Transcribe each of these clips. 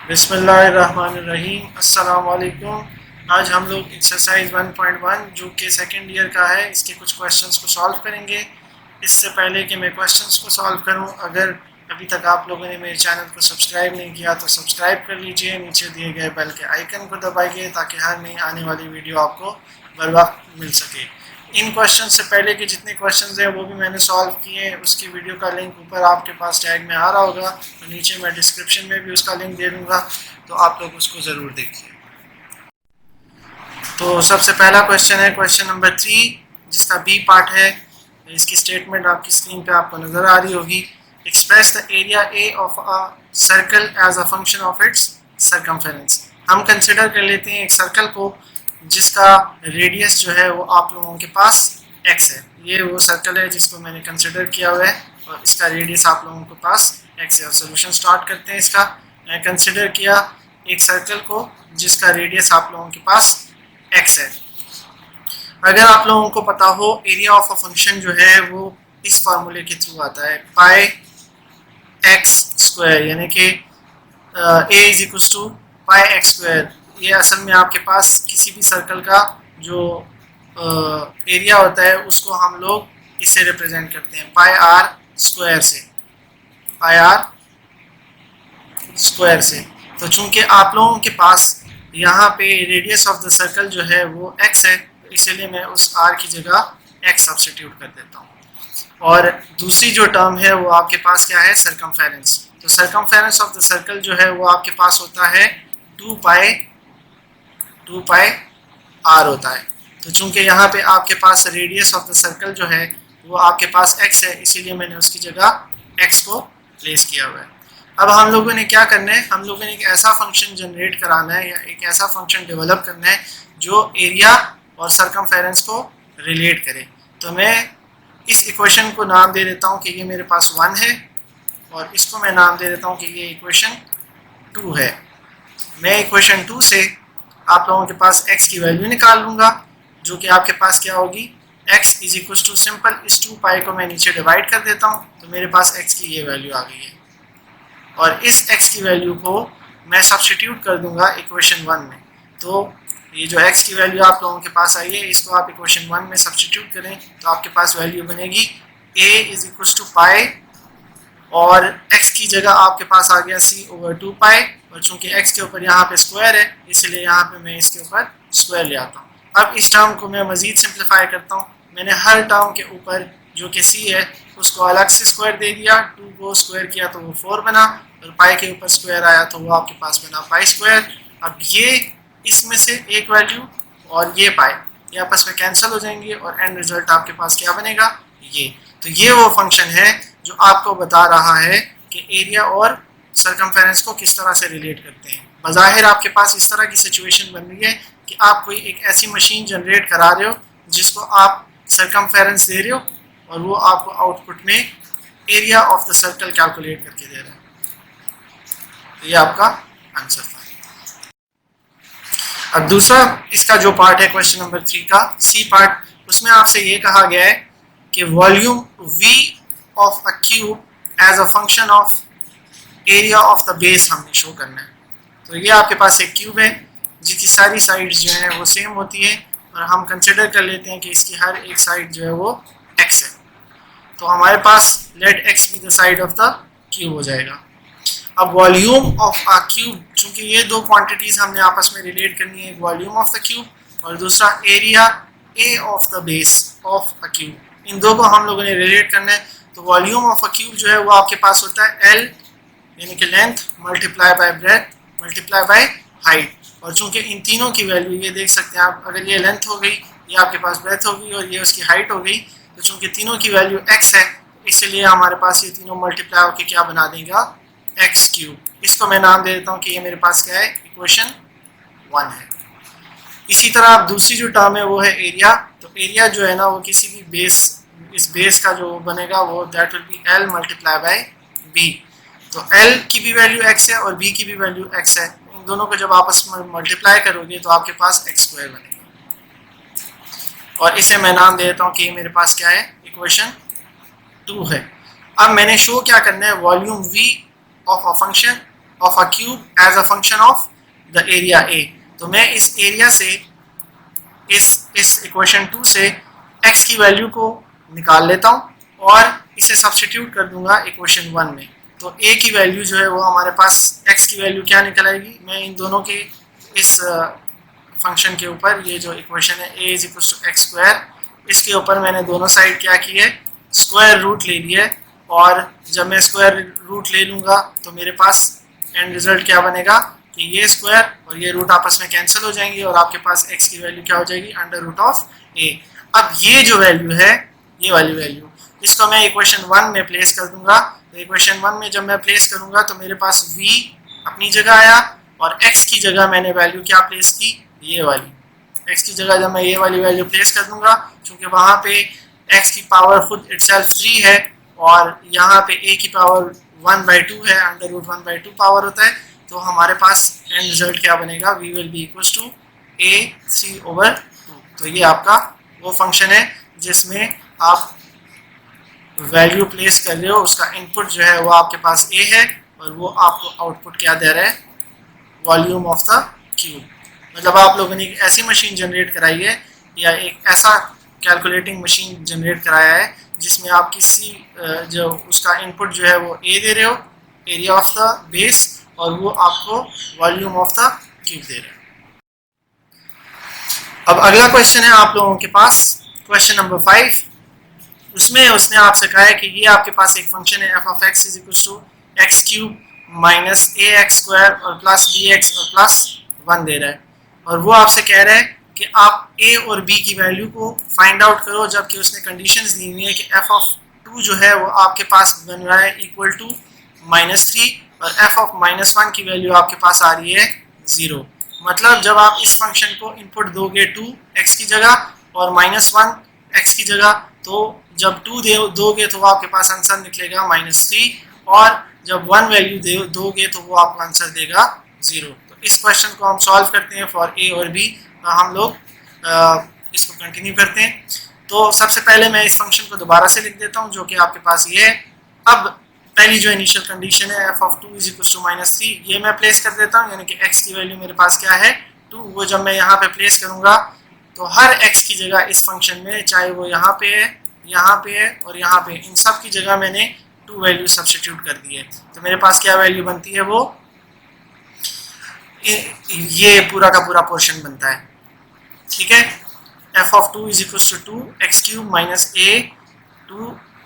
बिस्मिल्लाहिर्रहमानिर्रहीम। अस्सलाम वालेकुम। आज हम लोग एक्सरसाइज 1.1 जो कि सेकेंड ईयर का है, इसके कुछ क्वेश्चंस को सॉल्व करेंगे। इससे पहले कि मैं क्वेश्चंस को सॉल्व करूं, अगर अभी तक आप लोगों ने मेरे चैनल को सब्सक्राइब नहीं किया तो सब्सक्राइब कर लीजिए। नीचे दिए गए बेल के आइकन को दबाइए ताकि हर नई आने वाली वीडियो आपको बर वक्त मिल सके। इन क्वेश्चन से पहले के जितने क्वेश्चंस हैं वो भी मैंने सॉल्व किए हैं। उसकी वीडियो का लिंक ऊपर आपके पास टैग में आ रहा होगा और नीचे मैं डिस्क्रिप्शन में भी उसका लिंक दे दूँगा, तो आप लोग उसको ज़रूर देखिए। तो सबसे पहला क्वेश्चन है क्वेश्चन नंबर 3, जिसका बी पार्ट है। इसकी स्टेटमेंट आपकी स्क्रीन पे आपको नज़र आ रही होगी। Express the area A of a circle as a function of its circumference. हम कंसिडर कर लेते हैं एक सर्कल को जिसका रेडियस जो है वो आप लोगों के पास x है। ये वो सर्कल है जिसको मैंने कंसिडर किया हुआ है और इसका रेडियस आप लोगों के पास x है। और सोल्यूशन स्टार्ट करते हैं इसका। मैं कंसिडर किया एक सर्कल को जिसका रेडियस आप लोगों के पास x है। अगर आप लोगों को पता हो एरिया ऑफ अ फंक्शन जो है वो इस फार्मूले के थ्रू आता है, पाई एक्स स्क्वायर, यानी कि a is equal to pi x square. ये असल में आपके पास किसी भी सर्कल का जो एरिया होता है उसको हम लोग इससे रिप्रेजेंट करते हैं, पाई आर स्क्वायर से, पाई आर स्क्वायर से। तो चूंकि आप लोगों के पास यहाँ पे रेडियस ऑफ द सर्कल जो है वो x है, तो इसलिए मैं उस r की जगह x सब्स्टिट्यूट कर देता हूँ। और दूसरी जो टर्म है वो आपके पास क्या है, सर्कमफेरेंस। तो सर्कमफेरेंस ऑफ द सर्कल जो है वो आपके पास होता है 2 पाई r होता है। तो चूंकि यहाँ पे आपके पास रेडियस ऑफ द सर्कल जो है वो आपके पास x है, इसीलिए मैंने उसकी जगह x को प्लेस किया हुआ है। अब हम लोगों ने क्या करना है, हम लोगों ने एक ऐसा फंक्शन जनरेट कराना है या एक ऐसा फंक्शन डेवलप करना है जो एरिया और सर्कमफेरेंस को रिलेट करे। तो मैं इस इक्वेशन को नाम दे देता हूँ कि ये मेरे पास 1 है और इसको मैं नाम दे देता हूँ कि ये इक्वेशन 2 है। मैं इक्वेशन 2 से आप लोगों के पास x की वैल्यू निकाल लूँगा, जो कि आपके पास क्या होगी, x is equal to simple is 2 पाई को मैं नीचे डिवाइड कर देता हूँ, तो मेरे पास x की ये वैल्यू आ गई है। और इस x की वैल्यू को मैं सब्स्टिट्यूट कर दूंगा इक्वेशन 1 में। तो ये जो x की वैल्यू आप लोगों के पास आई है, इसको आप इक्वेशन 1 में सब्स्टिट्यूट करें तो आपके पास वैल्यू बनेगी a इज इक्वल टू पाई, और x की जगह आपके पास आ गया c/2 पाई। और चूंकि x के ऊपर यहाँ पे स्क्वायर है, इसलिए यहाँ पे मैं इसके ऊपर स्क्वायर ले आता हूँ। अब इस टर्म को मैं मज़ीद सिंप्लीफाई करता हूँ। मैंने हर टर्म के ऊपर जो कि c है उसको अलग से स्क्वायर दे दिया, 2 को स्क्वायर किया तो वो 4 बना, और पाई के ऊपर स्क्वायर आया तो वो आपके पास बना पाई स्क्वायर। अब ये इसमें से एक वैल्यू और ये पाई ये आपस में कैंसिल हो जाएंगे और एंड रिजल्ट आपके पास क्या बनेगा, ये। तो ये वो फंक्शन है जो आपको बता रहा है कि एरिया और सर्कमफेरेंस को किस तरह से रिलेट करते हैं। बज़ाहिर आपके पास इस तरह की सिचुएशन बन रही है कि आप कोई एक ऐसी मशीन जनरेट करा रहे हो जिसको आप सर्कमफेरेंस दे रहे हो और वो आपको आउटपुट में area of the circle calculate करके दे रहा है। तो ये आपका आंसर था। अब दूसरा इसका जो पार्ट है क्वेश्चन नंबर 3 का सी पार्ट, उसमें आपसे ये कहा गया है कि volume v of a cube as a function of area of the base हमने शो करना है। तो ये आपके पास एक क्यूब है जिसकी सारी साइड्स जो है वो सेम होती है, और हम कंसिडर कर लेते हैं कि इसकी हर एक साइड जो है वो x है। तो हमारे पास let x be the side of the cube हो जाएगा। अब वॉल्यूम ऑफ अ क्यूब, चूंकि ये दो क्वांटिटीज हमने आपस में रिलेट करनी है, एक वॉल्यूम ऑफ द क्यूब और दूसरा area A of the base of a cube, इन दो को हम लोगों ने रिलेट करना है। तो वॉल्यूम ऑफ अ क्यूब जो है वो आपके पास होता है L यानी कि length multiply by breath multiply by height. और चूंकि इन तीनों की वैल्यू ये देख सकते हैं आप, अगर ये लेंथ हो गई, ये आपके पास ब्रेथ होगी और ये उसकी हाइट हो गई, तो चूंकि तीनों की वैल्यू x है इसलिए हमारे पास ये तीनों मल्टीप्लाई होकर क्या बना देगा, एक्स क्यूब। इसको मैं नाम दे देता हूँ कि ये मेरे पास क्या है, इक्वेशन 1 है। इसी तरह अब दूसरी जो टर्म है वो है एरिया। तो एरिया जो है ना वो किसी भी बेस, इस बेस का जो बनेगा वो that will B L multiply by B। तो L की भी वैल्यू x है और B की भी वैल्यू x है, इन दोनों को जब आपस में मल्टीप्लाई करोगे तो आपके पास x स्क्वायर बनेगा। और इसे मैं नाम दे देता हूँ कि ये मेरे पास क्या है, इक्वेशन 2 है। अब मैंने शो क्या करना है, volume v of a function of a cube as a function of the area a. तो मैं इस एरिया से इस इक्वेशन 2 से x की वैल्यू को निकाल लेता हूँ और इसे सब्स्टिट्यूट कर दूंगा इक्वेशन 1 में। तो a की वैल्यू जो है वो हमारे पास x की वैल्यू क्या निकल आएगी, मैं इन दोनों के इस फंक्शन के ऊपर ये जो इक्वेशन है a = x², इसके ऊपर मैंने दोनों साइड क्या की है, स्क्वायर रूट ले लिया है। और जब मैं स्क्वायर रूट ले लूँगा तो मेरे पास एंड रिजल्ट क्या बनेगा कि ये स्क्वायर और ये रूट आपस में कैंसिल हो जाएंगे और आपके पास x की वैल्यू क्या हो जाएगी, √a। अब ये जो वैल्यू है, ये वाली वैल्यू, इसको मैं इक्वेशन 1 में प्लेस कर दूंगा। तो इक्वेशन 1 में जब मैं प्लेस करूंगा तो मेरे पास v अपनी जगह आया और x की जगह मैंने वैल्यू क्या प्लेस की, ये वाली। x की जगह जब मैं ये वाली वैल्यू प्लेस कर दूंगा, क्योंकि वहाँ पे x की पावर खुद इटसेल्फ 3 है और यहाँ पे a की पावर 1/2 है, √1/2 पावर होता है। तो हमारे पास एंड रिजल्ट क्या बनेगा, v will be equals to a 3/2। तो ये आपका वो फंक्शन है जिसमें आप वैल्यू प्लेस कर रहे हो, उसका इनपुट जो है वो आपके पास a है और वो आपको आउटपुट क्या दे रहा है, वॉल्यूम ऑफ द क्यूब। मतलब आप लोगों ने एक ऐसी मशीन जनरेट कराई है या एक ऐसा कैलकुलेटिंग मशीन जनरेट कराया है जिसमें आप किसी जो उसका इनपुट जो है वो a दे रहे हो, एरिया ऑफ द बेस, और वो आपको वॉल्यूम ऑफ द क्यूब दे रहा है। अब अगला क्वेश्चन है आप लोगों के पास, क्वेश्चन नंबर 5। उसमें उसने आपसे कहा है कि ये आपके पास एक फंक्शन है f(x) = x³ - ax² और प्लस bx और प्लस 1 दे रहा है और वो आपसे कह रहा है कि आप a और b की वैल्यू को फाइंड आउट करो, जबकि उसने कंडीशंस दी हुई है कि f(2) जो है वो आपके पास बन रहा है इक्वल टू -3 और f(-1) की वैल्यू आपके पास आ रही है 0। मतलब जब आप इस फंक्शन को इनपुट दोगे 2x की जगह और -1x की जगह, तो जब 2 दोगे तो वो आपके पास आंसर निकलेगा -3 और जब 1 वैल्यू दोगे तो वो आपको आंसर देगा 0। तो इस क्वेश्चन को हम सॉल्व करते हैं फॉर a और b। हम लोग इसको कंटिन्यू करते हैं। तो सबसे पहले मैं इस फंक्शन को दोबारा से लिख देता हूँ जो कि आपके पास ये है। अब पहली जो इनिशियल कंडीशन है f(2) = -3, ये मैं प्लेस कर देता हूँ, यानी कि x की वैल्यू मेरे पास क्या है 2। वो जब मैं यहाँ पे प्लेस करूँगा तो हर x की जगह इस फंक्शन में, चाहे वो यहाँ पे है, यहाँ पे है और यहाँ पे, इन सब की जगह मैंने 2 वैल्यू सब्स्टिट्यूट कर दी है। तो मेरे पास क्या वैल्यू बनती है, वो ये पूरा का पूरा पोर्शन बनता है। ठीक है, f(2) = 2 x³ -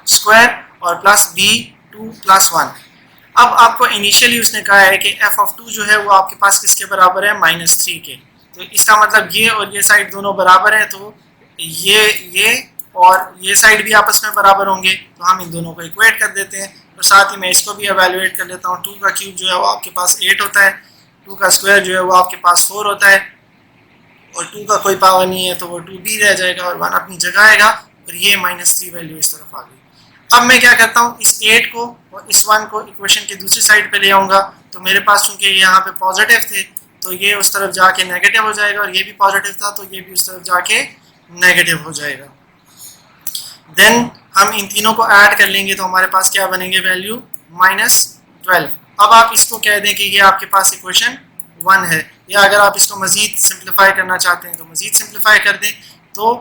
a² और प्लस b2 + 1। अब आपको इनिशियली उसने कहा है कि f(2) जो है वो आपके पास किसके बराबर है, -3 के। तो इसका मतलब ये और ये साइड दोनों बराबर है, तो ये और ये साइड भी आपस में बराबर होंगे, तो हम इन दोनों को इक्वेट कर देते हैं। और साथ ही मैं इसको भी एवेलुएट कर लेता हूँ। 2 का क्यूब जो है वो आपके पास 8 होता है, 2 का स्क्वायर जो है वो आपके पास 4 होता है और 2 का कोई पावर नहीं है तो वो 2b रह जाएगा और 1 अपनी जगह आएगा और ये -3 वैल्यू इस तरफ आ गई। अब मैं क्या करता हूँ, इस 8 को और इस 1 को इक्वेशन की दूसरी साइड पे ले आऊँगा। तो मेरे पास चूंकि यहाँ पे पॉजिटिव थे तो ये उस तरफ जाके नेगेटिव हो जाएगा और ये भी पॉजिटिव था तो ये भी उस तरफ जाके नेगेटिव हो जाएगा। देन हम इन तीनों को ऐड कर लेंगे तो हमारे पास क्या बनेंगे, वैल्यू -12। अब आप इसको कह दें कि ये आपके पास इक्वेशन 1 है, या अगर आप इसको मज़ीद सिंप्लीफाई करना चाहते हैं तो मज़ीद सिंप्लीफाई कर दें। तो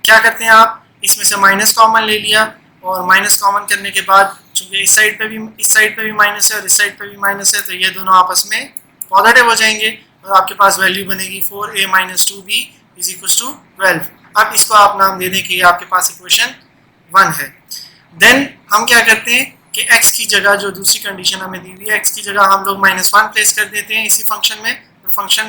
क्या करते हैं आप, इसमें से माइनस कॉमन ले लिया और माइनस कॉमन करने के बाद चूँकि इस साइड पे भी माइनस है और इस साइड पे भी माइनस है तो ये दोनों आपस में पॉजिटिव हो जाएंगे और आपके पास वैल्यू बनेगी 4a - 2b = 12। अब इसको आप नाम दे दें कि ये आपके पास इक्वेशन 1 है। देन हम क्या करते हैं कि x की जगह जो दूसरी कंडीशन हमें दी हुई है, x की जगह हम लोग -1 प्लेस कर देते हैं इसी फंक्शन में। फंक्शन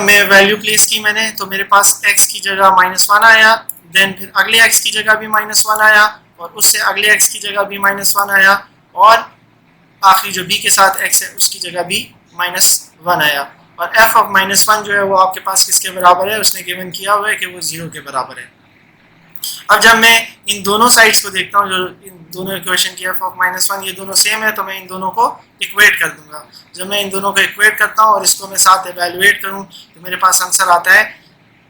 में वैल्यू प्लेस की मैंने, तो मेरे पास x की जगह -1 आया। देन फिर अगले x की जगह भी -1 आया और उससे अगले x की जगह भी -1 आया और आखिरी जो b के साथ x है उसकी जगह भी -1 आया। और f(-1) जो है वो आपके पास किसके बराबर है, उसने गिवन किया हुआ है कि वो 0 के बराबर है। अब जब मैं इन दोनों साइड्स को देखता हूँ, जो इन दोनों इक्वेशन की f(-1) ये दोनों सेम है, तो मैं इन दोनों को इक्वेट कर दूंगा। जब मैं इन दोनों को इक्वेट करता हूँ और इसको मैं साथ एवेलुएट करूँ तो मेरे पास आंसर आता है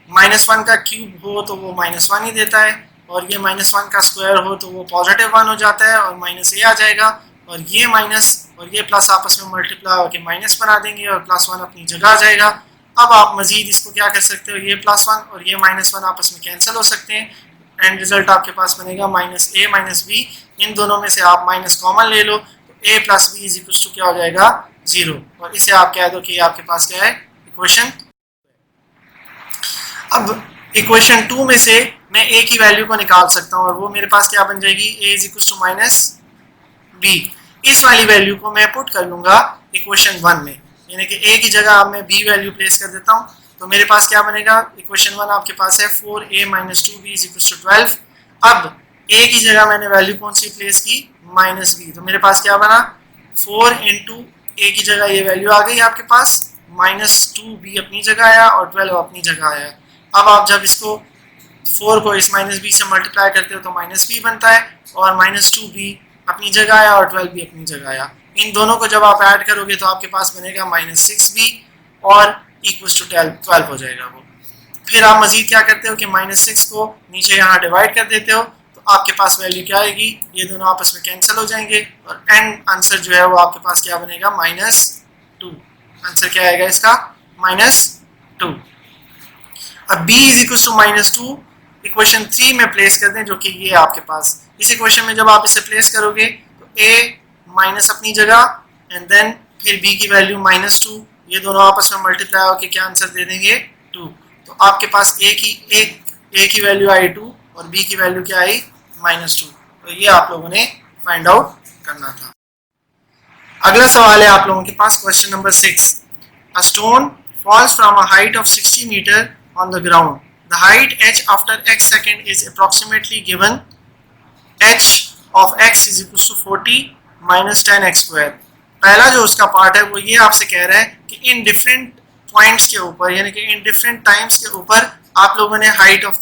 -1 का क्यूब हो तो वो -1 ही देता है और ये -1 का स्क्वायर हो तो वो +1 हो जाता है और -a आ जाएगा और ये माइनस और ये प्लस आपस में मल्टीप्लाई होकर माइनस बना देंगे और +1 अपनी जगह आ जाएगा। अब आप मजीद इसको क्या कर सकते हो, ये +1 और ये -1 आपस में कैंसिल हो सकते हैं। एंड रिजल्ट आपके पास बनेगा -a -b। इन दोनों में से आप माइनस कॉमन ले लो तो a + b = क्या हो जाएगा 0। और इसे आप कह दो कि आपके पास क्या है इक्वेशन। अब इक्वेशन 2 में से मैं a की वैल्यू को निकाल सकता हूँ और वो मेरे पास क्या बन जाएगी, a = -b। इस वाली वैल्यू को मैं पुट कर लूंगा इक्वेशन 1 में, यानी कि a की जगह अब मैं b वैल्यू प्लेस कर देता हूँ। तो मेरे पास क्या बनेगा, इक्वेशन 1 आपके पास है 4a - 2b = 12। अब a की जगह मैंने वैल्यू कौन सी प्लेस की, -b। तो मेरे पास क्या बना, 4 × a की जगह ये वैल्यू आ गई आपके पास, -2b अपनी जगह आया और 12 अपनी जगह आया। अब आप जब इसको 4 को इस -b से मल्टीप्लाई करते हो तो -b बनता है और -2b अपनी जगह आया और 12 भी अपनी जगह आया। इन दोनों को जब आप ऐड करोगे तो आपके पास बनेगा -6b और = 12 हो जाएगा वो। फिर आप मजीद क्या करते हो कि -6 को नीचे यहाँ डिवाइड कर देते हो तो आपके पास वैल्यू क्या आएगी, ये दोनों आपस में कैंसिल हो जाएंगे और एंड आंसर जो है वो आपके पास क्या बनेगा, -2। आंसर क्या आएगा इसका, -2। अब b = -2 इक्वेशन 3 में प्लेस कर दें, जो कि ये आपके पास इस इक्वेशन में जब आप इसे प्लेस करोगे तो a माइनस अपनी जगह एंड देन फिर b की वैल्यू -2, ये दोनों आपस में मल्टीप्लाई होकर क्या आंसर दे देंगे 2। तो आपके पास a की वैल्यू आई 2 और b की वैल्यू क्या आई -2। तो ये आप लोगों ने फाइंड आउट करना था। अगला सवाल है आप लोगों के पास question number 6। A stone falls from a height of 60 meter on the ground. The height h after x second is approximately given. h of x = 40 - 10x square। पहला जो उसका पार्ट है वो ये आपसे कह रहा है कि इन डिफरेंट पॉइंट्स के ऊपर, यानी कि इन डिफरेंट टाइम्स के ऊपर आप लोगों ने हाइट ऑफ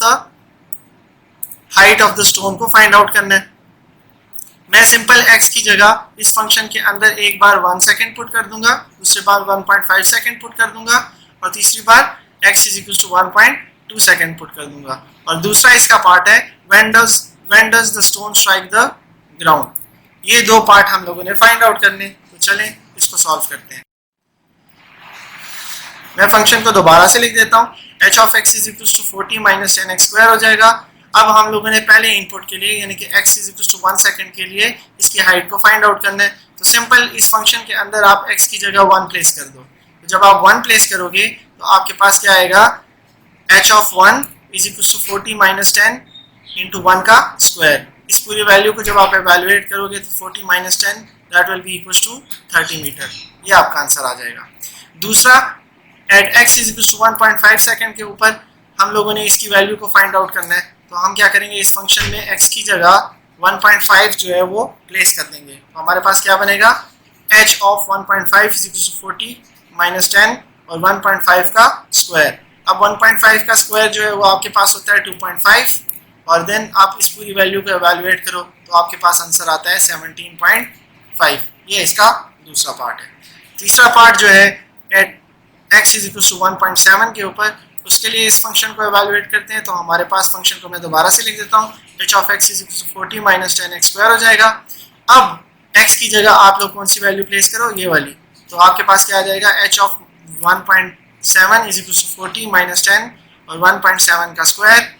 द स्टोन को फाइंड आउट करना है। मैं सिंपल x की जगह इस फंक्शन के अंदर एक बार 1 सेकंड पुट कर दूंगा, दूसरी बार 1.5 सेकंड पुट कर दूंगा और तीसरी बार x = 1.2 सेकंड पुट कर दूंगा। और दूसरा इसका पार्ट है when does the stone strike the ground। ये दो पार्ट हम लोगों ने फाइंड आउट करने। तो चलें इसको सॉल्व करते हैं। मैं फंक्शन को दोबारा से लिख देता हूँ, h of x = 40 - 10x square हो जाएगा। अब हम लोगों ने पहले इनपुट के लिए यानी कि x = 1 सेकंड के लिए इसकी हाइट को फाइंड आउट करना है। तो सिंपल इस फंक्शन के अंदर आप x की जगह 1 प्लेस कर दो। तो जब आप 1 प्लेस करोगे तो आपके पास क्या आएगा, h of 1 = 40 - 10 × 1 का स्क्वायर। इस पूरी वैल्यू को जब आप एवेलुएट करोगे तो 40 - 10 that will be equal to 30 meter. ये आपका आंसर आ जाएगा। दूसरा, एट x = 1.5 सेकंड के ऊपर हम लोगों ने इसकी वैल्यू को फाइंड आउट करना है। तो हम क्या करेंगे, इस फंक्शन में x की जगह 1.5 जो है वो प्लेस कर देंगे। तो हमारे पास क्या बनेगा, h of 1.5 = 40 - 10 और 1.5 का स्क्वायर। अब 1.5 का स्क्वायर जो है वो आपके पास होता है 2.5 और देन आप इस पूरी वैल्यू को एवेलुएट करो तो आपके पास आंसर आता है 17.5। ये इसका दूसरा पार्ट है। तीसरा पार्ट जो है एट x = 1.7 के ऊपर, उसके लिए इस फंक्शन को एवेलुएट करते हैं। तो हमारे पास फंक्शन को मैं दोबारा से लिख देता हूँ, h of x = 40 - 10x square हो जाएगा। अब x की जगह आप लोग कौन सी वैल्यू प्लेस करो, ये वाली। तो आपके पास क्या आ जाएगा, h of 1.7 = 40 - 10 और 1.7 का स्क्वायर।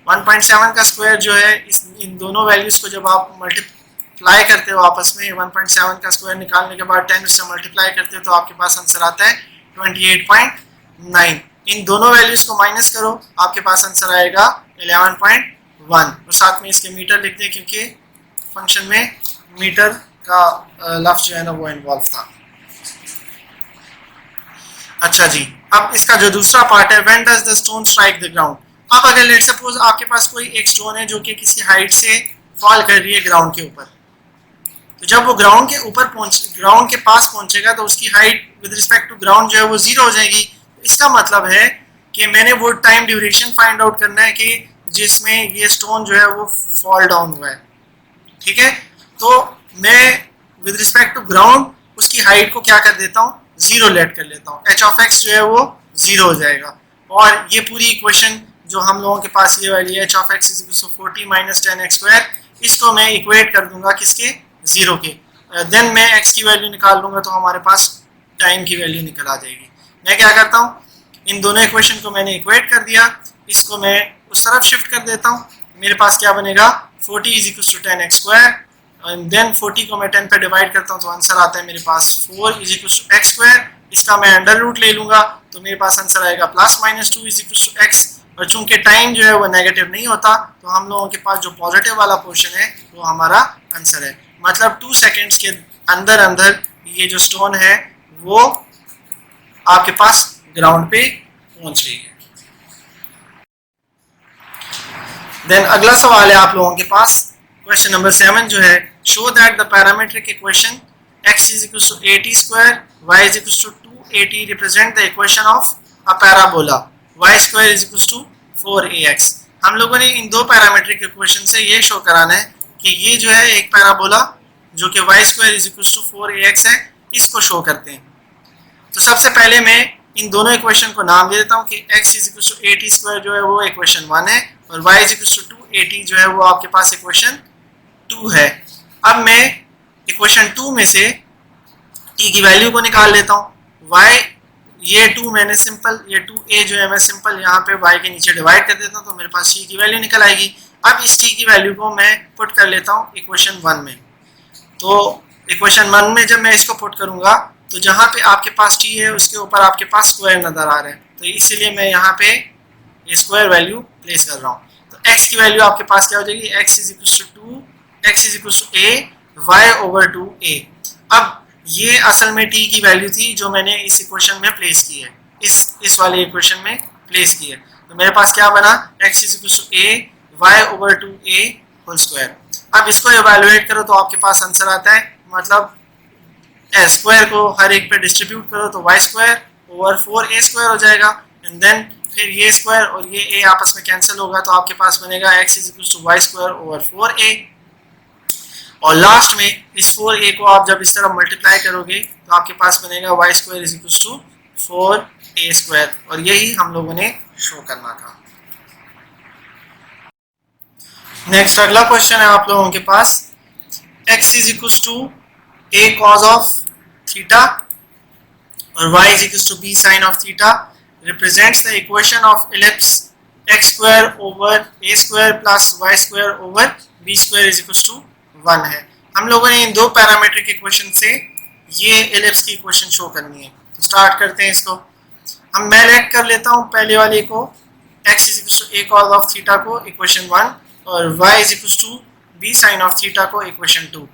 1.7 का स्क्वायर जो है इन दोनों वैल्यूज को जब आप मल्टीप्लाई करते हो आपस में, 1.7 का स्क्वायर निकालने के बाद 10 से मल्टीप्लाई करते हो तो आपके पास आंसर आता है 28.9। इन दोनों वैल्यूज को माइनस करो, आपके पास आंसर आएगा 11.1 और साथ में इसके मीटर लिख दें क्योंकि फंक्शन में मीटर का लफ्ज जो है ना वो इन्वॉल्व था। अच्छा जी, अब इसका जो दूसरा पार्ट है, when does the stone strike the ground. अब अगर लेट सपोज आपके पास कोई एक स्टोन है जो कि किसी हाइट से फॉल कर रही है ग्राउंड के ऊपर, तो जब वो ग्राउंड के पास पहुंचेगा तो उसकी height with respect to ground जो है वो 0 हो जाएगी। इसका मतलब है कि मैंने वो टाइम ड्यूरेशन फाइंड आउट करना है कि जिसमें ये स्टोन जो है वो फॉल डाउन हुआ है। ठीक है, तो मैं विद रिस्पेक्ट टू ग्राउंड उसकी हाइट को क्या कर देता हूँ, 0 लेट कर लेता हूँ। h of x जो है वो 0 हो जाएगा और ये पूरी इक्वेशन जो हम लोगों के पास ये वाली है, h of x = 40 - 10x square, इसको मैं इक्वेट कर दूंगा किसके, 0 के। देन मैं x की वैल्यू निकाल लूँगा तो हमारे पास टाइम की वैल्यू निकल आ जाएगी। मैं क्या करता हूँ, इन दोनों इक्वेशन को मैंने इक्वेट कर दिया, इसको मैं उस तरफ शिफ्ट कर देता हूँ। मेरे पास क्या बनेगा, 40 is equal to 10x², and then 40 को मैं 10 पे डिवाइड करता हूँ तो आंसर आता है मेरे पास 4 इज इक्वल टू x²। इसका मैं अंडर रूट ले लूँगा तो मेरे पास आंसर आएगा +-2 इज इक्वल टू x। और चूंकि टाइम जो है वो नेगेटिव नहीं होता तो हम लोगों के पास जो पॉजिटिव वाला पोर्शन है वो हमारा आंसर है। मतलब 2 सेकेंड्स के अंदर अंदर ये जो स्टोन है वो आपके पास ग्राउंड पे पहुंच रही है। देन अगला सवाल है आप लोगों के पास, क्वेश्चन नंबर 7 जो है, show that the parametric equation x is equal to 80² y is equal to 280 represent the equation of a parabola y² is equal to 4ax। हम लोगों ने इन दो पैरामीट्रिक इक्वेशन से ये शो कराना है कि ये जो है एक पैराबोला जो कि y² is equal to 4ax है, इसको शो करते हैं। तो सबसे पहले मैं इन दोनों इक्वेशन को नाम दे देता हूँ कि x इज इक्वल टू 80² जो है वो इक्वेशन 1 है और y इज इक्वल टू 280 जो है वो आपके पास इक्वेशन 2 है। अब मैं इक्वेशन 2 में से t की वैल्यू को निकाल लेता हूँ। y ये 2 मैंने सिंपल, ये 2a जो है मैं सिंपल यहाँ पे y के नीचे डिवाइड कर देता हूँ तो मेरे पास t की वैल्यू निकल आएगी। अब इस t की वैल्यू को मैं पुट कर लेता हूँ इक्वेशन 1 में। तो इक्वेशन 1 में जब मैं इसको पुट करूँगा तो जहाँ पे आपके पास t है उसके ऊपर आपके पास स्क्वायर नज़र आ रहा है, तो इसीलिए मैं यहाँ पे ये स्क्वायर वैल्यू प्लेस कर रहा हूँ। तो x की वैल्यू आपके पास क्या हो जाएगी, x is equal to 2, x is equal to a, y/2a। अब ये असल में t की वैल्यू थी जो मैंने इस इक्वेशन में प्लेस की है, इस वाले इक्वेशन में प्लेस की है। तो मेरे पास क्या बना, x is equal to a, y/2a whole square. अब इसको इवैल्यूएट करो तो आपके पास आंसर आता है, मतलब स्क्वायर को हर एक पे डिस्ट्रीब्यूट करो तो y²/4a² हो जाएगा, एंड देन फिर ये स्क्वायर और ये a आपस में कैंसिल होगा तो आपके पास बनेगा x is equal to y²/4a। और लास्ट में इस 4a को आप जब इस तरह मल्टीप्लाई करोगे तो आपके पास बनेगा y² is equal to 4a², और यही हम लोगों ने शो करना था। नेक्स्ट अगला क्वेश्चन है आप लोगों के पास, x is equal to a cos of theta और y is equal to b sin of theta represents the equation of ellipse x² / a² + y² / b² is equal to 1 है। हम लोगों ने इन दो पैरामीट्रिक इक्वेशन से ये इलिप्स की equation show करनी है। तो स्टार्ट करते हैं इसको। मैं लेट कर लेता हूँ पहले वाले को, x is equal to a cos of theta को इक्वेशन 1 और y is equal to b sin of theta को इक्वेशन 2।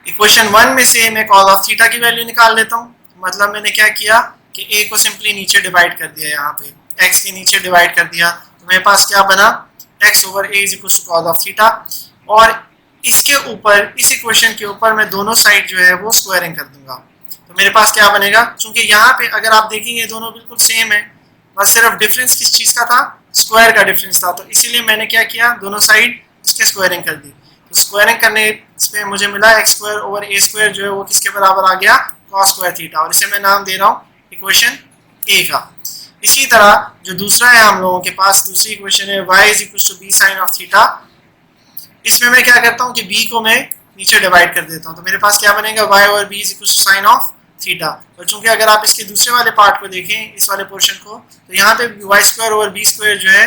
इक्वेशन 1 में से मैं cos ऑफ थीटा की वैल्यू निकाल लेता हूँ। मतलब मैंने क्या किया कि a को सिंपली नीचे डिवाइड कर दिया, यहाँ पे x के नीचे डिवाइड कर दिया तो मेरे पास क्या बना, x/a is equal to cos of theta. और इसके ऊपर, इस इक्वेशन के ऊपर मैं दोनों साइड जो है वो स्क्वायरिंग कर दूंगा तो मेरे पास क्या बनेगा, क्योंकि यहाँ पे अगर आप देखेंगे दोनों बिल्कुल सेम है, बस सिर्फ डिफरेंस किस चीज़ का था, स्क्वायर का डिफरेंस था। तो इसीलिए मैंने क्या किया, दोनों साइड इसके स्क्वायरिंग कर दी। तो स्क्वायरिंग करने पे मुझे मिला x²/a² जो है वो किसके बराबर आ गया, cos² थीटा, और इसे मैं नाम दे रहा हूँ इक्वेशन a का। इसी तरह जो दूसरा है हम लोगों के पास, दूसरी इक्वेशन है y is equal to b sin of theta. इसमें मैं क्या करता हूँ कि b को मैं नीचे डिवाइड कर देता हूँ तो मेरे पास क्या बनेगा, y/b is equal to sin of theta. और चूंकि अगर आप इसके दूसरे वाले पार्ट को देखें, इस वाले पोर्शन को, तो यहाँ पे y²/b² जो है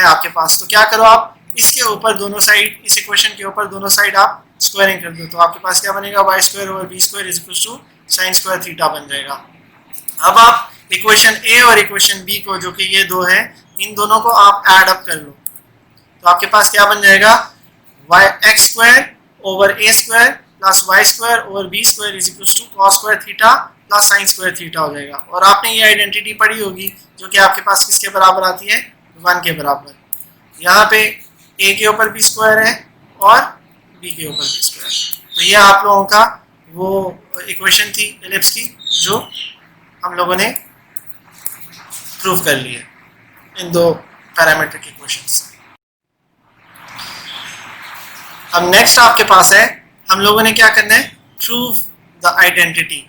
आपके पास। तो क्या करो, आप इसके ऊपर दोनों साइड, इस इक्वेशन के ऊपर दोनों साइड आप स्क्वायरिंग कर दो तो आपके पास क्या बनेगा, y²/b² is equal to sin² theta बन जाएगा। अब आप इक्वेशन a और इक्वेशन b को, जो कि ये दो है, इन दोनों को आप ऐड अप कर लो तो आपके पास क्या बन जाएगा, x²/a² + y²/b² is equal to cos² theta + sin² theta हो जाएगा। और आपने ये आइडेंटिटी पढ़ी होगी जो कि आपके पास किसके बराबर आती है, 1 के बराबर। यहाँ पे a के ऊपर भी स्क्वायर है और b के ऊपर भी स्क्वायर। तो ये आप लोगों का वो इक्वेशन थी इलिप्स की जो हम लोगों ने प्रूव कर ली है इन दो पैरामीट्रिक इक्वेशन से। अब नेक्स्ट आपके पास है, हम लोगों ने क्या करना है, prove the identity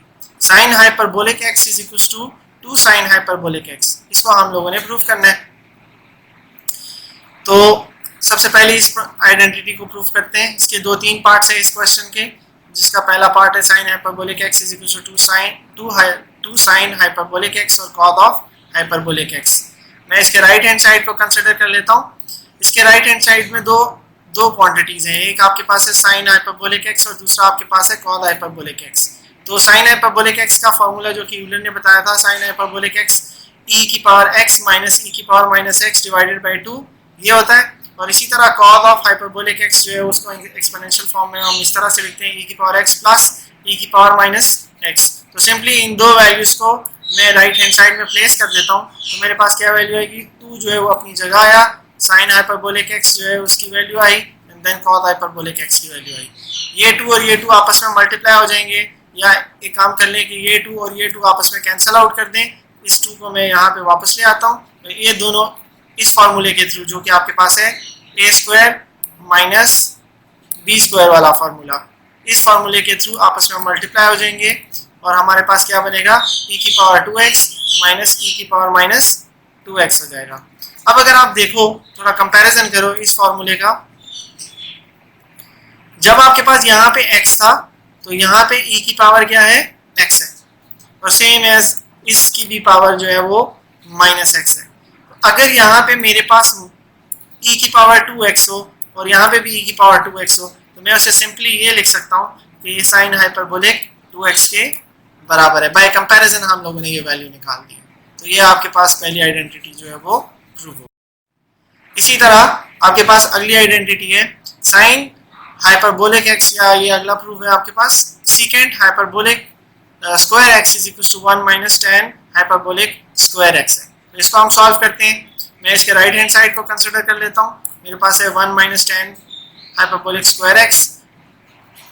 sin hyperbolic x is equal to 2 sin hyperbolic x। इसको हम लोगों ने प्रूव करना है। तो सबसे पहले इस आइडेंटिटी को प्रूव करते हैं। इसके 2-3 पार्ट्स है इस क्वेश्चन के। जिसका पहला पार्ट है sine hyperbolic x is equal to two sine hyperbolic x और कॉद ऑफ हाइपरबोलिक एक्स। मैं इसके राइट हैंड साइड को कंसिडर कर लेता हूँ। इसके राइट हैंड साइड में दो क्वांटिटीज हैं, एक आपके पास है साइन हाइपरबोलिक एक्स और दूसरा आपके पास है कॉद हाइपरबोलिक एक्स। तो साइन हाइपरबोलिक एक्स का फॉर्मूला जो कि यूलर ने बताया था, साइन हाइपरबोलिक एक्स ई की पावर एक्स माइनस ई की power minus x divided by 2 ये होता है। और इसी तरह कॉद ऑफ हाइपरबोलिक एक्स जो है उसको एक्सपोनेंशियल फॉर्म में हम इस तरह से लिखते हैं, ई की पावर एक्स प्लस ई की पावर माइनस एक्स। तो सिंपली इन दो वैल्यूज को मैं राइट हैंड साइड में प्लेस कर देता हूँ, तो मेरे पास क्या वैल्यू आएगी, 2 जो है वो अपनी जगह आया, साइन हाइपरबोलिक एक्स जो है उसकी वैल्यू आई, and then coth hyperbolic x की वैल्यू आई। ये 2 और ये 2 आपस में मल्टीप्लाई हो जाएंगे, या एक काम कर लें कि ये 2 और ये 2 आपस में कैंसिल आउट कर दें। इस 2 को मैं यहाँ पे वापस ले आता हूँ, तो ये दोनों इस फार्मूले के थ्रू जो कि आपके पास है ए स्क्वायर माइनस बी स्क्वायर वाला फार्मूला, इस फार्मूले के थ्रू आपस में मल्टीप्लाई हो जाएंगे और हमारे पास क्या बनेगा, e की पावर 2x माइनस e की पावर माइनस 2x हो जाएगा। अब अगर आप देखो, थोड़ा कंपैरिजन करो इस फार्मूले का, जब आपके पास यहाँ पे x था तो यहाँ पे e की पावर क्या है, x है, और सेम एज इसकी भी पावर जो है वो माइनस x है। अगर यहाँ पे मेरे पास e की पावर 2x हो और यहाँ पे भी e की पावर 2x हो, तो मैं उसे सिंपली ये लिख सकता हूँ कि ये साइन हाइपरबोलिक 2x के बराबर है। बाय कंपैरिजन हम लोगों ने ये वैल्यू निकाल दी, तो ये आपके पास पहली आइडेंटिटी जो है वो प्रूव हो। इसी तरह आपके पास अगली आइडेंटिटी है साइन हाइपरबोलिक x, या ये अगला प्रूफ है आपके पास secant hyperbolic square x is equal to 1 minus tan hyperbolic square x है। तो इसको हम सॉल्व करते हैं। मैं इसके राइट हैंड साइड को कंसिडर कर लेता हूँ। मेरे पास है 1 minus tan hyperbolic square x।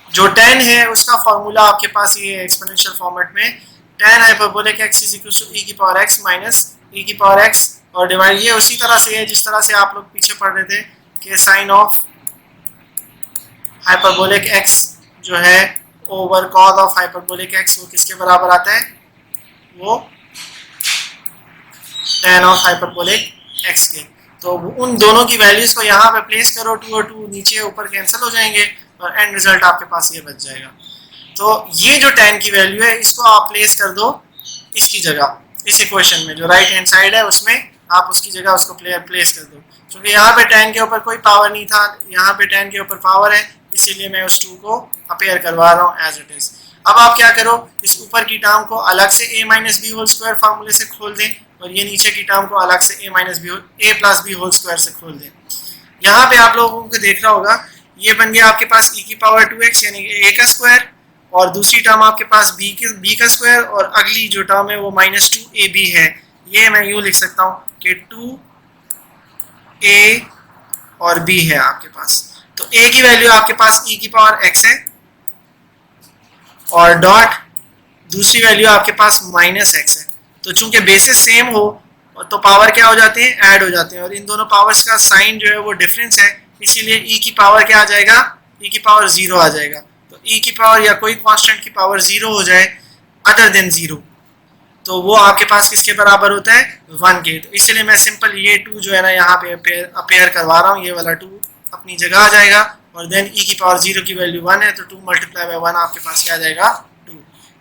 जो tan है उसका फॉर्मूला आपके पास ये एक्सपोनेंशियल फॉर्मेट में tan hyperbolic x is equal to e की पावर x माइनस e की पावर x, और डिवाइड ये उसी तरह से है जिस तरह से आप लोग पीछे पढ़ रहे थे कि साइन ऑफ हाइपरबोलिक x जो है ओवर कॉद ऑफ हाइपरबोलिक x वो किसके बराबर आता है, वो tan ऑफ हाइपरबोलिक x के। तो उन दोनों की वैल्यूज को यहाँ पे प्लेस करो, 2 और 2 नीचे ऊपर कैंसिल हो जाएंगे और एंड रिजल्ट आपके पास ये बच जाएगा। तो ये जो tan की वैल्यू है इसको आप प्लेस कर दो इसकी जगह, इस इक्वेशन में जो राइट हैंड साइड है उसमें आप उसकी जगह उसको प्लेस कर दो। क्योंकि यहाँ पे tan के ऊपर कोई पावर नहीं था, यहाँ पे tan के ऊपर पावर है, इसीलिए मैं उस 2 को अपेयर करवा रहा हूँ एज इट इज। अब आप क्या करो, इस ऊपर की टर्म को अलग से a minus b whole square फार्मूले से खोल दें, और ये नीचे की टर्म को अलग से a plus b whole square से खोल दें। यहाँ पे आप लोगों को देख रहा होगा ये बन गया आपके पास e की पावर 2x यानी a का स्क्वायर, और दूसरी टर्म आपके पास b का स्क्वायर, और अगली जो टर्म है वो माइनस 2ab है। ये मैं यूँ लिख सकता हूँ कि 2a और b है आपके पास। तो a की वैल्यू आपके पास e की पावर x है, और डॉट दूसरी वैल्यू आपके पास माइनस x है। तो चूंकि बेसिस सेम हो तो पावर क्या हो जाते हैं, ऐड हो जाते हैं, और इन दोनों पावर्स का साइन जो है वो डिफरेंस है, इसीलिए e की पावर क्या आ जाएगा, e की पावर 0 आ जाएगा। तो e की पावर या कोई कांस्टेंट की पावर 0 हो जाए अदर देन 0, तो वो आपके पास किसके बराबर होता है, 1 के। तो इसलिए मैं सिंपल ये 2 जो है ना यहाँ पे अपेयर करवा रहा हूँ, ये वाला 2 अपनी जगह आ जाएगा, और देन e की पावर 0 की वैल्यू 1 है, तो 2 मल्टीप्लाई बाय 1 आपके पास क्या आ जाएगा, 2।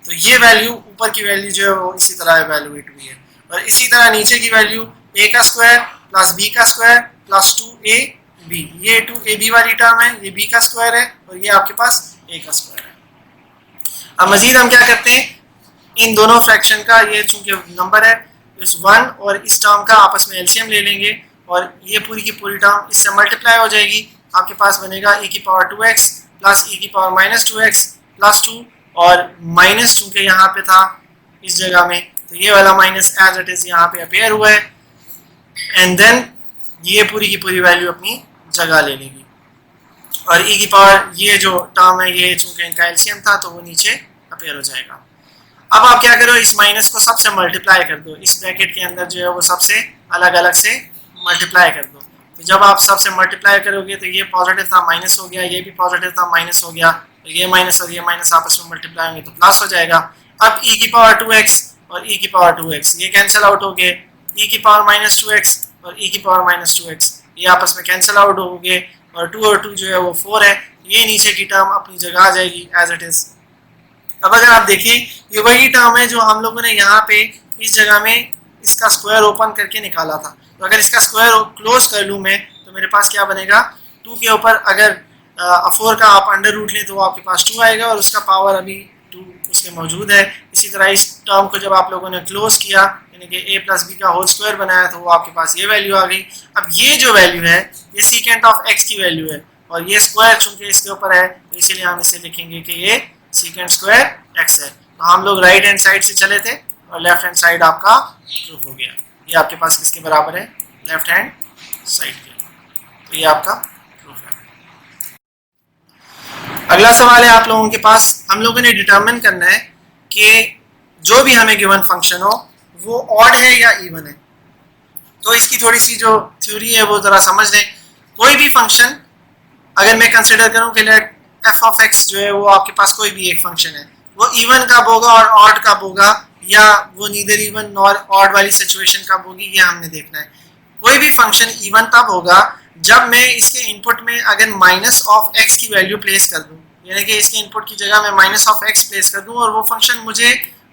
तो ये वैल्यू ऊपर की वैल्यू जो है वो इसी तरह एवेल्युएट हुई है, और इसी तरह नीचे की वैल्यू a का स्क्वायर प्लस b का स्क्वायर प्लस 2ab, ये 2ab वाली टर्म है, ये b का स्क्वायर है, और ये आपके पास a का स्क्वायर है। अब मजीद हम क्या करते हैं, इन दोनों फ्रैक्शन का ये चूंकि नंबर है, इस 1 और इस टर्म का आपस में एलसीएम ले लेंगे, और ये पूरी की पूरी टर्म इससे मल्टीप्लाई हो जाएगी। आपके पास बनेगा e की पावर 2x प्लस e की पावर माइनस 2x प्लस 2, और माइनस चूंकि यहाँ पे था इस जगह में, तो ये वाला माइनस एज इट इज यहाँ पे अपेयर हुआ है, एंड देन ये पूरी की पूरी वैल्यू अपनी जगह ले लेगी, और e की पावर ये जो टर्म है ये चूंकि इनका एलसीएम था तो वो नीचे अपेयर हो जाएगा। अब आप क्या करो, इस माइनस को सबसे मल्टीप्लाई कर दो, इस ब्रैकेट के अंदर जो है वो सबसे अलग अलग से मल्टीप्लाई कर दो। तो जब आप सबसे मल्टीप्लाई करोगे तो ये पॉजिटिव था माइनस हो गया, ये भी पॉजिटिव था माइनस हो गया, तो ये माइनस और ये माइनस आपस में मल्टीप्लाई होंगे तो प्लस हो जाएगा। अब e की पावर 2x और e की पावर 2x ये कैंसिल आउट हो गए, e की पावर माइनस 2x और e की पावर माइनस 2x ये आपस में कैंसिल आउट हो गए, और 2 और 2 जो है वो 4 है, ये नीचे की टर्म अपनी जगह आ जाएगी एज इट इज। अब अगर आप देखें ये वही टर्म है जो हम लोगों ने यहाँ पे इस जगह में इसका स्क्वायर ओपन करके निकाला था। तो अगर इसका स्क्वायर क्लोज कर लूँ मैं तो मेरे पास क्या बनेगा, 2 के ऊपर अगर 4 का आप अंडर रूट लें तो आपके पास 2 आएगा और उसका पावर अभी 2 उसमें मौजूद है। इसी तरह इस टर्म को जब आप लोगों ने क्लोज किया यानी कि a प्लस बी का होल स्क्वायर बनाया तो वो आपके पास ये वैल्यू आ गई। अब ये जो वैल्यू है ये सीकेंट ऑफ x की वैल्यू है और ये स्क्वायर चूंकि इसके ऊपर है तो इसीलिए हम इसे लिखेंगे कि ये सीकेंट स्क्वायर x है। तो हम लोग राइट हैंड साइड से चले थे और लेफ्ट हैंड साइड आपका प्रूफ हो गया। ये आपके पास किसके बराबर है, लेफ्ट हैंड साइड के। तो ये आपका प्रूफ है। अगला सवाल है आप लोगों के पास, हम लोगों ने डिटरमिन करना है कि जो भी हमें गिवन फंक्शन हो वो ऑड है या इवन है। तो इसकी थोड़ी सी जो थ्योरी है वो जरा समझ लें। कोई भी फंक्शन अगर मैं कंसिडर करूं कि लेट एफ ऑफ एक्स जो है वो आपके पास कोई भी एक फंक्शन है, वो इवन कब होगा और ऑड कब होगा, या वो नीदर इवन नॉर ऑड वाली सिचुएशन कब होगी, ये हमने देखना है। कोई भी फंक्शन इवन तब होगा जब मैं इसके इनपुट में अगर माइनस ऑफ एक्स की वैल्यू प्लेस कर दूं, यानी कि इसके इनपुट की जगह मैं माइनस ऑफ एक्स प्लेस कर दूं और वो फंक्शन मुझे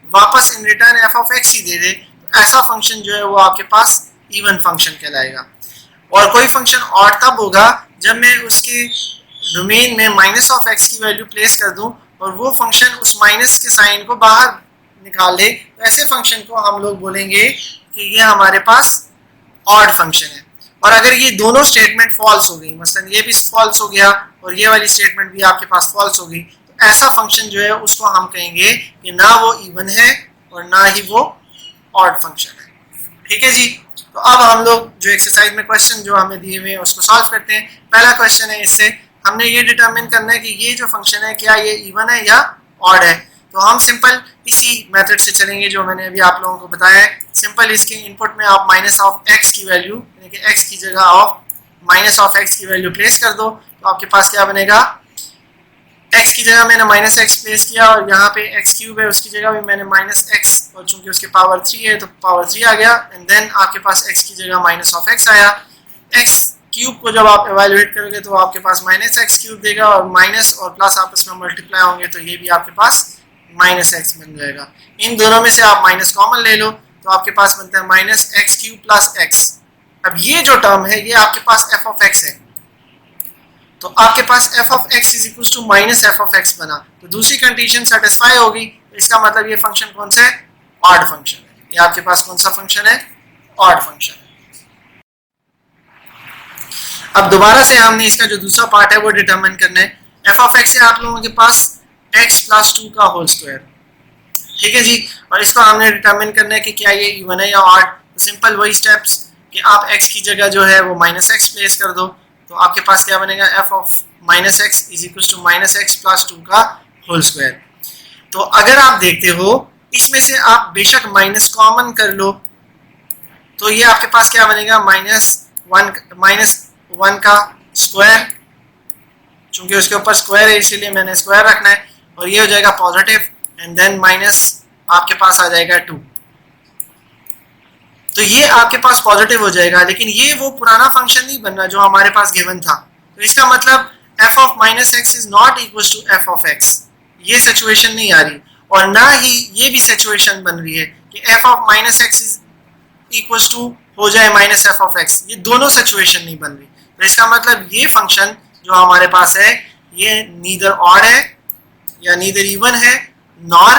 वापस in return f of x ही दे दे, तो ऐसा फंक्शन जो है वो आपके पास इवन फंक्शन कहलाएगा। और कोई फंक्शन ऑड तब होगा जब मैं उसके डोमेन में माइनस ऑफ एक्स की वैल्यू प्लेस कर दूं और वो फंक्शन उस माइनस के साइन को बाहर निकाल दे, तो ऐसे फंक्शन को हम लोग बोलेंगे कि ये हमारे पास ऑड फंक्शन है। और अगर ये दोनों स्टेटमेंट फॉल्स हो गई, मसलन ये भी फॉल्स हो गया और ये वाली स्टेटमेंट भी आपके पास फॉल्स हो गई, तो ऐसा फंक्शन जो है उसको हम कहेंगे कि ना वो इवन है और ना ही वो ऑड फंक्शन है। ठीक है जी। तो अब हम लोग जो एक्सरसाइज में क्वेश्चन जो हमें दिए हुए हैं उसको सॉल्व करते हैं। पहला क्वेश्चन है, इससे हमने ये डिटरमिन करना है कि ये जो फंक्शन है क्या ये इवन है या ऑड है। तो हम सिंपल इसी मेथड से चलेंगे जो मैंने अभी आप लोगों को बताया है। सिंपल इसके इनपुट में आप माइनस ऑफ एक्स की वैल्यू यानी कि एक्स की जगह ऑफ माइनस ऑफ एक्स की वैल्यू प्लेस कर दो, तो आपके पास क्या बनेगा, x की जगह मैंने माइनस एक्स प्लेस किया और यहाँ पे x क्यूब है उसकी जगह भी मैंने माइनस एक्स, और चूंकि उसके पावर 3 है तो पावर 3 आ गया, एंड देन आपके पास x की जगह माइनस ऑफ x आया। x क्यूब को जब आप एवेल्युएट करोगे तो आपके पास माइनस एक्स क्यूब देगा और माइनस और प्लस आपस में मल्टीप्लाई होंगे तो ये भी आपके पास माइनस एक्स बन जाएगा। इन दोनों में से आप माइनस कॉमन ले लो तो आपके पास बनता है minus x cube plus x. अब ये जो टर्म है ये आपके पास एफ ऑफ एक्स है, तो आपके पास f of x is equal to minus f of x बना, तो दूसरी कंडीशन सेटिस्फाई होगी। तो इसका मतलब ये फंक्शन कौन सा है, ऑड फंक्शन है। ये आपके पास कौन सा फंक्शन है, ऑड फंक्शन है। अब दोबारा से हमने इसका जो दूसरा पार्ट है वो डिटरमाइन करना है। एफ ऑफ एक्स है आप लोगों के पास एक्स प्लस 2 का होल स्क्वायर, ठीक है जी। और इसको हमने डिटरमाइन करना है कि क्या ये इवन है या ऑड। तो सिंपल वही स्टेप्स कि आप एक्स की जगह जो है वो माइनस एक्स प्लेस कर दो, तो आपके पास क्या बनेगा, f of minus x is equal to minus x plus 2 का होल स्क्वायर। तो अगर आप देखते हो इसमें से आप बेशक माइनस कॉमन कर लो तो ये आपके पास क्या बनेगा, माइनस वन का स्क्वायर, चूंकि उसके ऊपर स्क्वायर है इसीलिए मैंने स्क्वायर रखना है, और ये हो जाएगा पॉजिटिव एंड देन माइनस आपके पास आ जाएगा 2। तो ये आपके पास पॉजिटिव हो जाएगा, लेकिन ये वो पुराना फंक्शन नहीं बन रहा जो हमारे पास गिवन था। तो इसका मतलब f of minus x is not equal to f of x, ये सिचुएशन नहीं आ रही। और ना ही ये भी सिचुएशन बन रही है कि f of minus x is equal to हो जाए माइनस एफ ऑफ एक्स, ये दोनों सिचुएशन नहीं बन रही। तो इसका मतलब ये फंक्शन जो हमारे पास है ये नीदर ऑड है या नीदर इवन है नॉर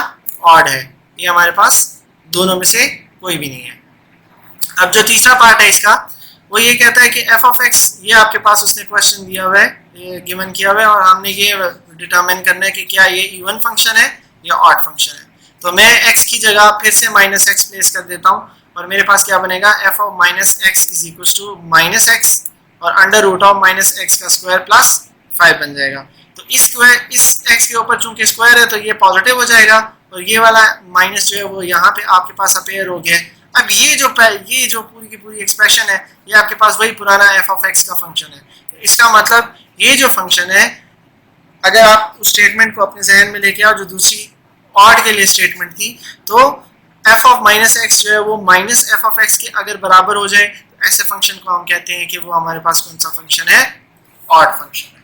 ऑड है, ये हमारे पास दोनों में से कोई भी नहीं है। अब जो तीसरा पार्ट है इसका वो ये कहता है कि एफ ऑफ एक्स, ये आपके पास उसने क्वेश्चन दिया हुआ है, ये गिवन किया हुआ है, और हमने ये डिटरमाइन करना है कि क्या ये इवन फंक्शन है या ऑड फंक्शन है। तो मैं एक्स की जगह फिर से माइनस एक्स प्लेस कर देता हूँ और मेरे पास क्या बनेगा, f of minus x is equal to minus x और under root of minus x का स्क्वायर प्लस 5 बन जाएगा। तो इस एक्स के ऊपर चूंकि स्क्वायर है तो ये पॉजिटिव हो जाएगा और ये वाला माइनस जो है वो यहाँ पे आपके पास अपेयर हो गया। अब ये जो पूरी की पूरी एक्सप्रेशन है ये आपके पास वही पुराना एफ ऑफ एक्स का फंक्शन है। तो इसका मतलब ये जो फंक्शन है, अगर आप उस स्टेटमेंट को अपने जहन में लेके आओ जो दूसरी ऑड के लिए स्टेटमेंट थी, तो एफ ऑफ माइनस एक्स जो है वो माइनस एफ ऑफ एक्स के अगर बराबर हो जाए तो ऐसे फंक्शन को हम कहते हैं कि वो हमारे पास कौन सा फंक्शन है, ऑड फंक्शन है।